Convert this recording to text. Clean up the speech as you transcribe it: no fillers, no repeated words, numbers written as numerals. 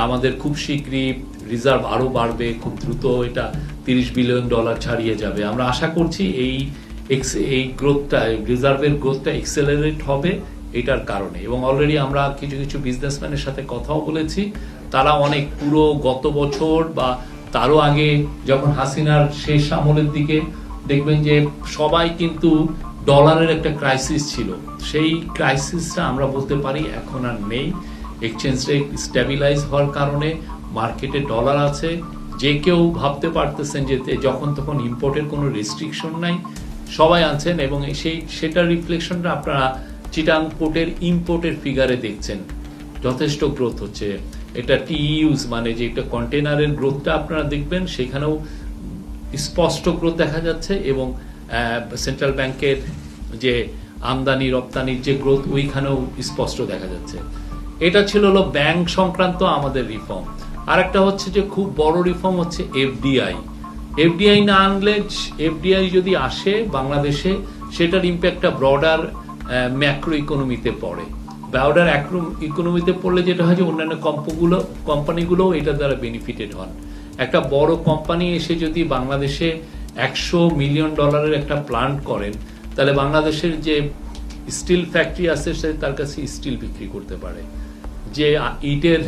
আমাদের খুব শীঘ্রই রিজার্ভ আরো বাড়বে, খুব দ্রুত এটা $30 বিলিয়ন ছাড়িয়ে যাবে। আমরা আশা করছি এই গ্রোথটা, রিজার্ভের গ্রোথটা এক্সেলারেট হবে এটার কারণে। এবং অলরেডি আমরা কিছু কিছু বিজনেসম্যানের সাথে কথাও বলেছি, তারা অনেক পুরো গত বছর বা তারও আগে যখন হাসিনার শেষ আমলের দিকে দেখবেন যে সবাই কিন্তু ডলারের একটা ক্রাইসিস ছিল, সেই ক্রাইসিসটা আমরা বলতে পারি এখন আর নেই। এক্সচেঞ্জ রেট স্ট্যাবিলাইজ হওয়ার কারণে মার্কেটে ডলার আছে। যে কেউ ভাবতে পারতেছেন যে যখন তখন ইম্পোর্টের কোনো রেস্ট্রিকশন নাই, সবাই আনছেন। এবং সেটার রিফ্লেকশনটা আপনারা চিটাং পোর্টের ইম্পোর্টের ফিগারে দেখছেন, যথেষ্ট গ্রোথ হচ্ছে। এটা টিইউজ মানে যে একটা কন্টেনারের গ্রোথটা আপনারা দেখবেন, সেখানেও স্পষ্ট গ্রোথ দেখা যাচ্ছে। এবং সেন্ট্রাল ব্যাংকের যে আমদানি রপ্তানির যে গ্রোথ, ওইখানেও স্পষ্ট দেখা যাচ্ছে। এটা ছিল হলো ব্যাংক সংক্রান্ত আমাদের রিফর্ম। আর একটা হচ্ছে যে খুব বড় রিফর্ম হচ্ছে এফডিআই না আনলে, এফডিআই যদি আসে বাংলাদেশে, সেটার ইম্প্যাক্টটা ব্রডার ম্যাক্রো ইকোনমিতে পড়ে। ব্রডার ইকোনমিতে পড়লে যেটা হয় যে অন্যান্য কোম্পানিগুলো এটা দ্বারা বেনিফিটেড হন। একটা বড় কোম্পানি এসে যদি বাংলাদেশে $100 মিলিয়ন একটা প্ল্যান্ট করেন, তাহলে বাংলাদেশের যে স্টিল ফ্যাক্টরি আছে সে তার কাছে স্টিল বিক্রি করতে পারে। যে ইটের